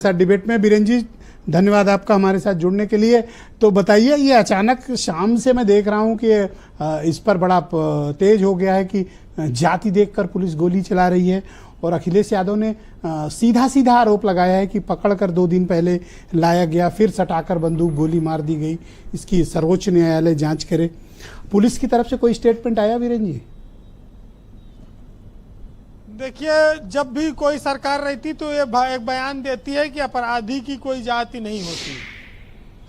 साथ डिबेट में। बीरेन जी, धन्यवाद आपका हमारे साथ जुड़ने के लिए। तो बताइए, ये अचानक शाम से मैं देख रहा हूं कि इस पर बड़ा तेज हो गया है कि जाति देखकर पुलिस गोली चला रही है, और अखिलेश यादव ने सीधा सीधा आरोप लगाया है कि पकड़कर 2 दिन पहले लाया गया, फिर सटाकर बंदूक गोली मार दी गई, इसकी सर्वोच्च न्यायालय जांच करे। पुलिस की तरफ से कोई स्टेटमेंट आया बीरेन जी? देखिए, जब भी कोई सरकार रहती तो ये एक बयान देती है कि अपराधी की कोई जाति नहीं होती।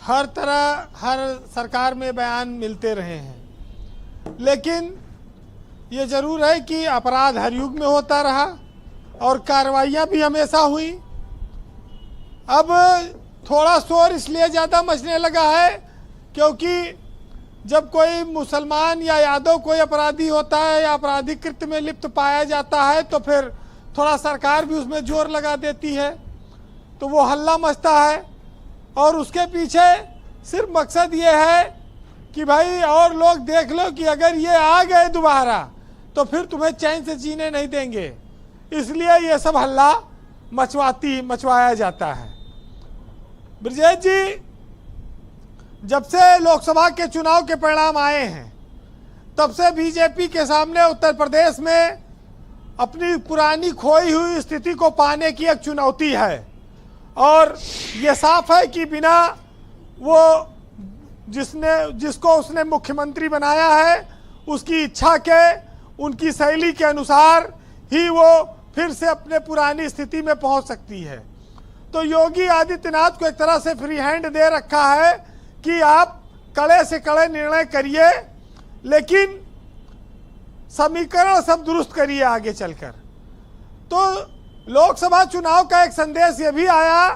हर तरह हर सरकार में बयान मिलते रहे हैं, लेकिन ये जरूर है कि अपराध हर युग में होता रहा और कार्रवाइयाँ भी हमेशा हुई। अब थोड़ा शोर इसलिए ज़्यादा मचने लगा है क्योंकि जब कोई मुसलमान या यादव कोई अपराधी होता है या आपराधिक कृत्य में लिप्त पाया जाता है तो फिर थोड़ा सरकार भी उसमें जोर लगा देती है, तो वो हल्ला मचता है। और उसके पीछे सिर्फ मकसद ये है कि भाई और लोग देख लो कि अगर ये आ गए दोबारा तो फिर तुम्हें चैन से जीने नहीं देंगे, इसलिए ये सब हल्ला मचवाया जाता है। ब्रजेश जी, जब से लोकसभा के चुनाव के परिणाम आए हैं तब से बीजेपी के सामने उत्तर प्रदेश में अपनी पुरानी खोई हुई स्थिति को पाने की एक चुनौती है, और ये साफ है कि बिना वो जिसको उसने मुख्यमंत्री बनाया है उसकी इच्छा के, उनकी शैली के अनुसार ही वो फिर से अपने पुरानी स्थिति में पहुंच सकती है। तो योगी आदित्यनाथ को एक तरह से फ्री हैंड दे रखा है कि आप कड़े से कड़े निर्णय करिए, लेकिन समीकरण सब दुरुस्त करिए आगे चलकर। तो लोकसभा चुनाव का एक संदेश ये भी आया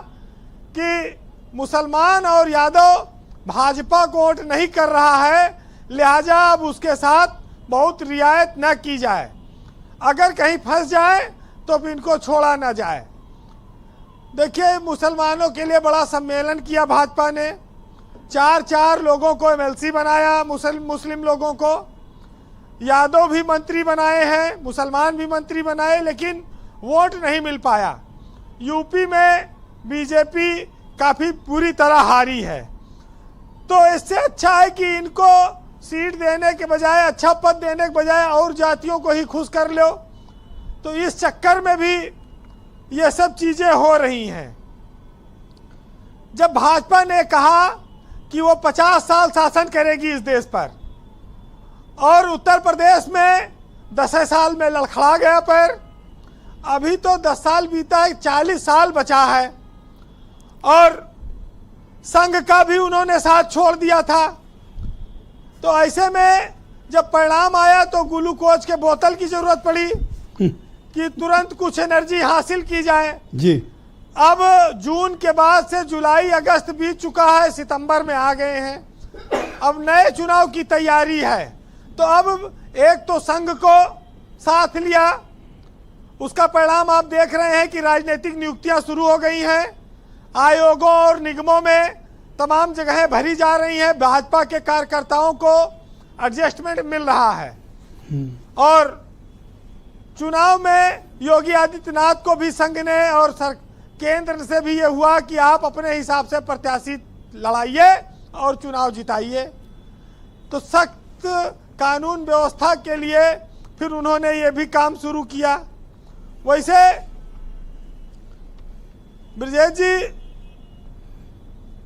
कि मुसलमान और यादव भाजपा को वोट नहीं कर रहा है, लिहाजा अब उसके साथ बहुत रियायत न की जाए, अगर कहीं फंस जाए तो फिर इनको छोड़ा ना जाए। देखिए, मुसलमानों के लिए बड़ा सम्मेलन किया भाजपा ने, 4 लोगों को एमएलसी बनाया, मुस्लिम लोगों को, यादव भी मंत्री बनाए हैं, मुसलमान भी मंत्री बनाए, लेकिन वोट नहीं मिल पाया। यूपी में बीजेपी काफ़ी बुरी तरह हारी है। तो इससे अच्छा है कि इनको सीट देने के बजाय, अच्छा पद देने के बजाय और जातियों को ही खुश कर लो। तो इस चक्कर में भी ये सब चीज़ें हो रही हैं। जब भाजपा ने कहा कि वो 50 साल शासन करेगी इस देश पर, और उत्तर प्रदेश में 10 साल में लड़खड़ा गया पैर, अभी तो 10 साल बीता है, 40 साल बचा है, और संघ का भी उन्होंने साथ छोड़ दिया था। तो ऐसे में जब परिणाम आया तो ग्लूकोज के बोतल की जरूरत पड़ी कि तुरंत कुछ एनर्जी हासिल की जाए जी। अब जून के बाद से जुलाई अगस्त बीत चुका है, सितंबर में आ गए हैं, अब नए चुनाव की तैयारी है। तो अब एक तो संघ को साथ लिया, उसका परिणाम आप देख रहे हैं कि राजनीतिक नियुक्तियां शुरू हो गई हैं, आयोगों और निगमों में तमाम जगहें भरी जा रही हैं, भाजपा के कार्यकर्ताओं को एडजस्टमेंट मिल रहा है। और चुनाव में योगी आदित्यनाथ को भी संघ ने और केंद्र से भी ये हुआ कि आप अपने हिसाब से प्रत्याशी लड़ाइए और चुनाव जिताइए। तो सख्त कानून व्यवस्था के लिए फिर उन्होंने ये भी काम शुरू किया। वैसे ब्रजेश जी,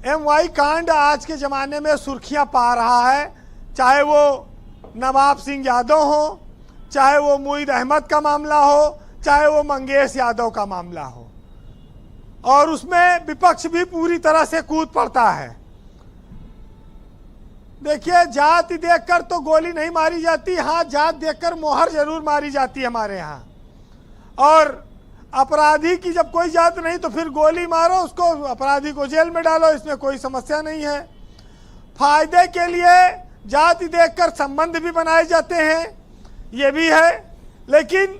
MY कांड आज के ज़माने में सुर्खियां पा रहा है, चाहे वो नवाब सिंह यादव हो, चाहे वो मुईद अहमद का मामला हो, चाहे वो मंगेश यादव का मामला हो, और उसमें विपक्ष भी पूरी तरह से कूद पड़ता है। देखिए, जाति देखकर तो गोली नहीं मारी जाती, हाँ जात देखकर मोहर जरूर मारी जाती है हमारे यहाँ। और अपराधी की जब कोई जात नहीं तो फिर गोली मारो उसको, अपराधी को जेल में डालो, इसमें कोई समस्या नहीं है। फायदे के लिए जाति देखकर संबंध भी बनाए जाते हैं, ये भी है। लेकिन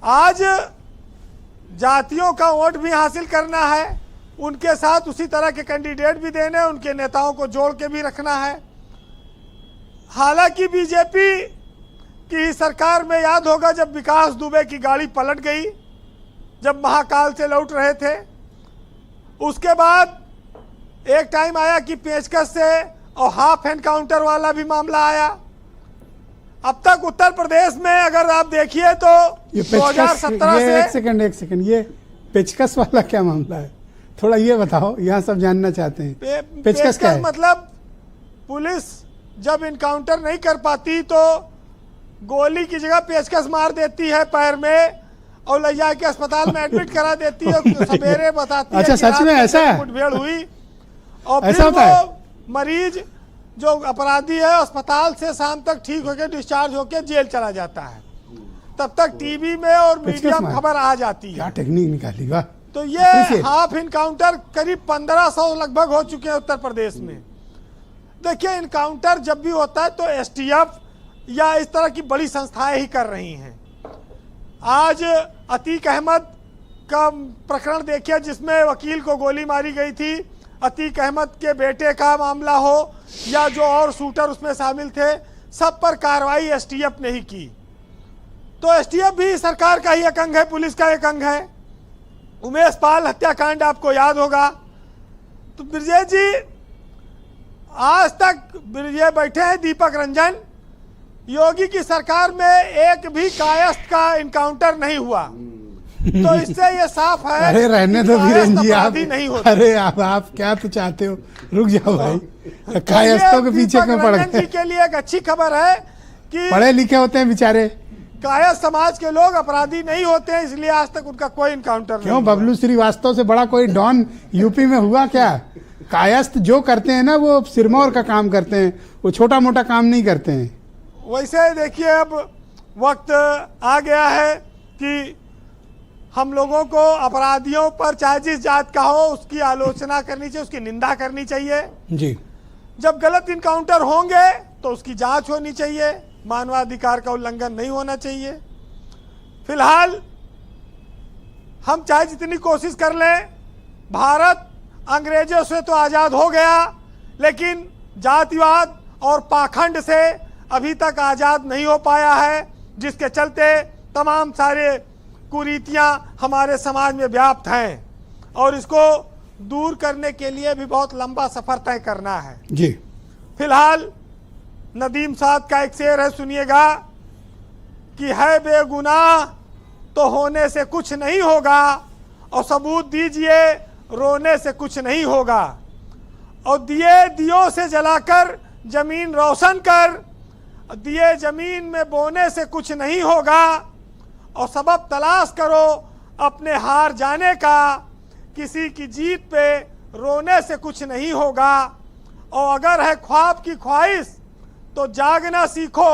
आज जातियों का वोट भी हासिल करना है, उनके साथ उसी तरह के कैंडिडेट भी देने, उनके नेताओं को जोड़ के भी रखना है। हालांकि बीजेपी की सरकार में याद होगा जब विकास दुबे की गाड़ी पलट गई, जब महाकाल से लौट रहे थे, उसके बाद एक टाइम आया कि पेचकस से और हाफ एनकाउंटर वाला भी मामला आया। अब तक उत्तर प्रदेश में अगर आप देखिए तो ये 2017 से एक सेकंड ये पेचकस वाला क्या मामला है, थोड़ा ये बताओ, यहाँ सब जानना चाहते हैं। पेचकस क्या है? मतलब पुलिस जब इनकाउंटर नहीं कर पाती तो गोली की जगह पेचकस मार देती है पैर में और ले जाके अस्पताल में एडमिट करा देती है। सवेरे बताती अच्छा, है सच में ऐसा है? मुठभेड़ हुई और ऐसा फिर होता है? वो मरीज जो अपराधी है अस्पताल से शाम तक ठीक होकर डिस्चार्ज होकर जेल चला जाता है। तब तक टीवी में और मीडिया में खबर आ जाती है। क्या टेक्निक निकाली, वाह। तो ये हाफ इनकाउंटर करीब 1500 लगभग हो चुके हैं उत्तर प्रदेश में। देखिए, इनकाउंटर जब भी होता है तो एसटीएफ या इस तरह की बड़ी संस्थाएं ही कर रही हैं। आज अतीक अहमद का प्रकरण देखिए जिसमें वकील को गोली मारी गई थी। अतीक अहमद के बेटे का मामला हो या जो और शूटर उसमें शामिल थे, सब पर कार्रवाई एसटीएफ ने ही की। तो एसटीएफ भी सरकार का ही एक अंग है, पुलिस का एक अंग है। उमेश पाल हत्याकांड आपको याद होगा। तो ब्रिजेश जी आज तक ये बैठे हैं दीपक रंजन, योगी की सरकार में एक भी कायस्थ का इनकाउंटर नहीं हुआ। तो इससे ये साफ है। अरे रहने दो वीरेन जी, आप नहीं होते। अरे आप क्या तो चाहते हो, रुक जाओ भाई, कायस्थों के पीछे क्यों पड़ गए? जी के लिए एक अच्छी खबर है कि पढ़े लिखे होते हैं बेचारे, कायस्थ समाज के लोग अपराधी नहीं होते हैं, इसलिए आज तक उनका कोई इनकाउंटर नहीं। क्यों बबलू श्रीवास्तव से बड़ा कोई डॉन यूपी में हुआ क्या? कायस्थ जो करते हैं ना वो सिरमौर का काम करते हैं, वो छोटा मोटा काम नहीं करते हैं। वैसे देखिए, अब वक्त आ गया है कि हम लोगों को अपराधियों पर चाहे जिस जात का हो उसकी आलोचना करनी चाहिए, उसकी निंदा करनी चाहिए जी। जब गलत इनकाउंटर होंगे तो उसकी जांच होनी चाहिए, मानवाधिकार का उल्लंघन नहीं होना चाहिए। फिलहाल हम चाहे जितनी कोशिश कर लें, भारत अंग्रेजों से तो आज़ाद हो गया, लेकिन जातिवाद और पाखंड से अभी तक आज़ाद नहीं हो पाया है, जिसके चलते तमाम सारे कुरीतियां हमारे समाज में व्याप्त हैं और इसको दूर करने के लिए भी बहुत लंबा सफर तय करना है जी। फिलहाल नदीम साहब का एक शेर है, सुनिएगा कि है बेगुनाह तो होने से कुछ नहीं होगा और सबूत दीजिए रोने से कुछ नहीं होगा, और दिए दियों से जलाकर जमीन रोशन कर, दिए जमीन में बोने से कुछ नहीं होगा, और सबब तलाश करो अपने हार जाने का, किसी की जीत पे रोने से कुछ नहीं होगा, और अगर है ख्वाब की ख्वाहिश तो जागना सीखो,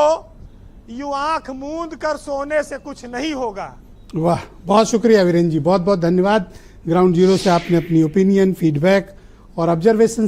यूं आंख मूंद कर सोने से कुछ नहीं होगा। वाह, बहुत शुक्रिया वीरेन जी, बहुत बहुत धन्यवाद। ग्राउंड जीरो से आपने अपनी ओपिनियन, फीडबैक और ऑब्जर्वेशन